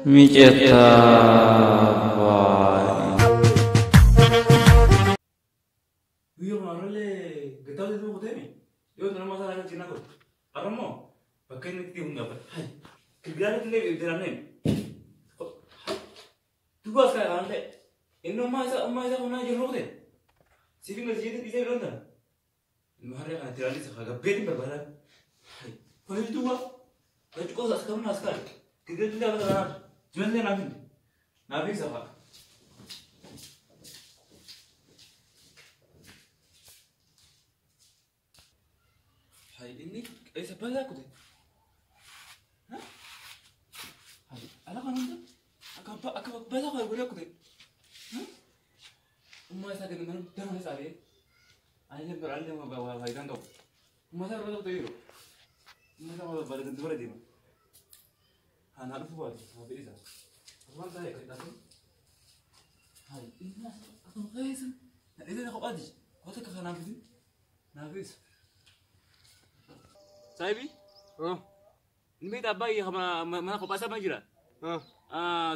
Mijeta Yo marole getau itu kutemi. Yo nama masalah Cina ko. Aramo. Pakai ni tiung dapat. Hai. Kerja ni le jalan ni. Tugas kaya kan le. Ino masa kona jero de. Siping ngerti itu bisa belum dah. Mahare kan jalan ni sekarang bedi berbalan. Hai. Pakai itu apa? Lagi kau sekarang naskah. Kerja tu dah kan. Cuma ni nabi. Nabi siapa? Ini siapa aku deh? Hah? Alah kan itu? Aku baca kalau gue aku deh. Hah? Umur saya dengan dengan saya. Aja beralih sama bawa kaitan tuh. Umur saya berapa tuh itu? Umur saya berapa balik ke dua dia? Anak itu buat apa itu? Umur saya kaitan tuh. Hai, ini aku kaitan. Nah itu aku aja. Kau tak kenal nabi? Nabi. Sabi? Oh. Ini tak baik sama mana kau pasal majira? Oh.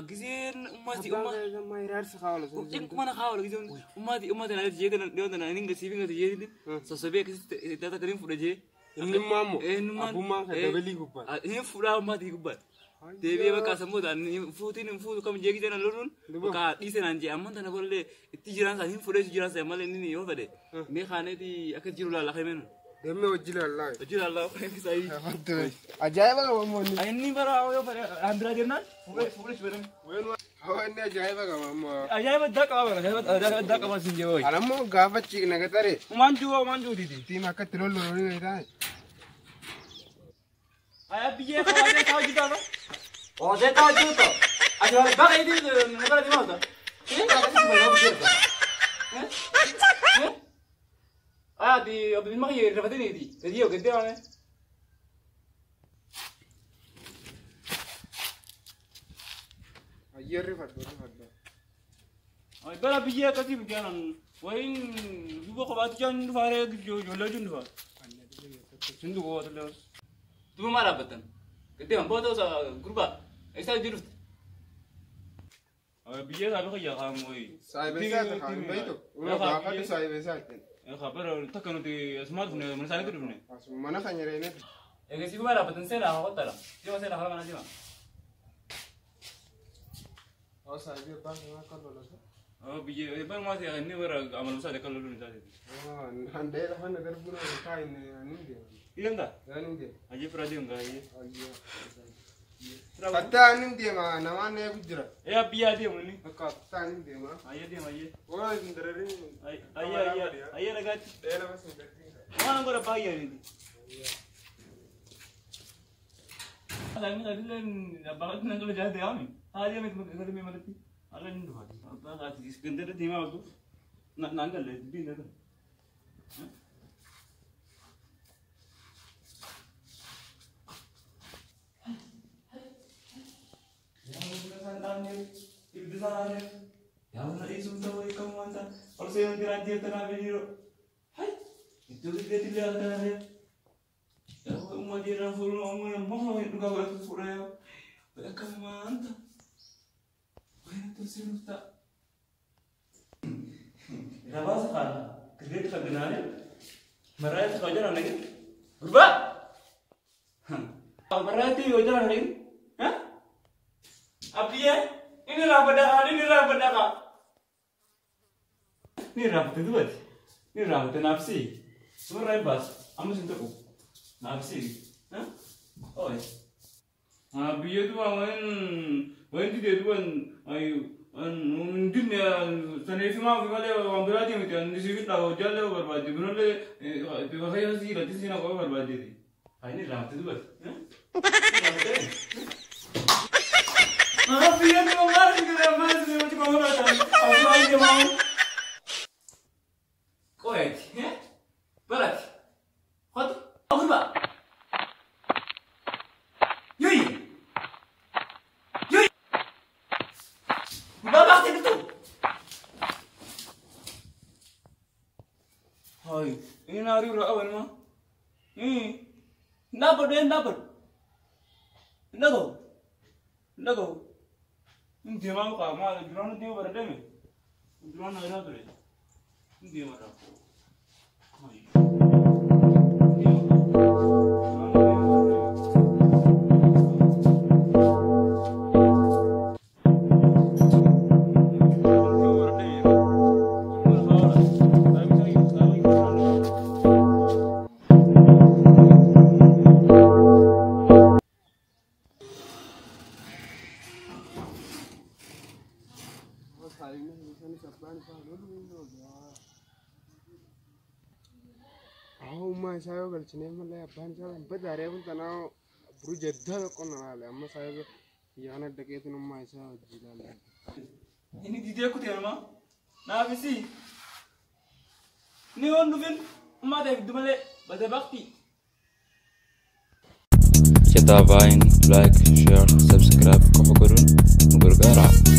Gizin umat Sama irar sekali. Kucing mana kau lagi gizin umat ada jadi dan ini nggak sih nggak jadi. Sesuatu yang kita tadi fuda je. Ini mamu. Numan. Abu mang ada beli gubat. Ini fuda umat di gubat. Tapi apa kasamu dan futin kamu jadi jangan lurun. Maka di sana aja aman tanah boleh. Itu jiran saya ini fuda jiran saya malah ini yo pada. Ini khane di akan jirulah lah kemen. Demi wajil Allah. Wajil Allah kayak saya. Betul. Ajaib apa mamu ni? Ini baru awal pada Andra Jernan. Fuda sebenarnya. Hawa ini ajaib apa mamu? Ajaib dak apa? Ajaib dak apa sih jauh? Alamu gabat cik nak tari. Manju didi. Tim akan terlalu lori dah. Ayah biar kau ada tahu juga apa? Oh, saya tahu juga. Ajar bak ini negara di mana? Di abis mana ya? Dapat ini di. Jadi yo gede mana? Ayar rifat. Ay, bala biar kasi biaran. Wain juga kau batu jangan fare jual jundu. Jundu kau terus. Tu mana betul? Gede mana? Bawa tu sa grupa. Esok jirut. Biar apa kaya kamu? Saya besar tak kamu itu. Ulah bapak tu saya besar. Kabar tak kanu di smartphone mana sana tu ni? Mana kan nyari ini? Kasi ko mana betul saya lah, aku tak lah. Dia masih nak mana sih? Oh saya bang nak kalau lah. Oh biar bang masih ini orang amal usaha dekat lalu ni saja. Oh, ande lah mana terbunuh kain ni dia. Iya tak? Anu dia. Aje pernah dia enggak ya? Kata anu dia mah nama ni aku jera. Ya biar dia ni. Kata anu dia mah. Ayah dia. Oh, indra ni. Ayah nagat. Dia lah masih berarti. Mana kau dapat ayah ni? Alam ni bakat nak kalau jadi kami. Hari ni kalau memang mati. Alam ni dua. Apa kat Iskandar dia mah tu. Nak nanggal le, bina tu. Yang nak isu tahu ikan manta, kalau saya nanti ranjir tanah beliau, hai, itu kita tidak ada ya. Yang umat dia orang full orang yang mau itu kau itu full ya, mereka manta, banyak tu sih tak. Kenapa sekarang? Kerja kita kenalnya, mereka sekarang jalan lagi, berubah. Berarti jalan lagi, hah? Apa ya? Inilah pedaka. Ini rapat itu buat. Ini rapat nafsi. Semua rebas. Amu sentuh. Nafsi. Hah? Oh. Biar tu main tidak tu ayu. Dunia sana semua kalau ambil aja macam di sini tahu jalan berbadi. Benar le. Bahaya sih. Nanti sini aku berbadi. Ini rapat itu buat. Biar tu orang kita masih macam orang macam apa lagi mau? Koet, ya? Berat. Hot, apa ba? Yui. Bapak itu. Hai, ini nari ura awan mah. Dapat. Nago. Hindi mau ka ma drone dia berdeme. Drone ada tu le. Hindi marah. ما يساوي بالشنين ما لا يبان ساوي بدأ ريبون تناو بروجدها كنا على أما ساوي يانا دكيت نما يساوي جلال Ini di dia aku tiada mah. Nah besi. Ni orang nufin emak dek dumale pada bakti. Kita bain like, share, subscribe, kau kurun, mugur gara.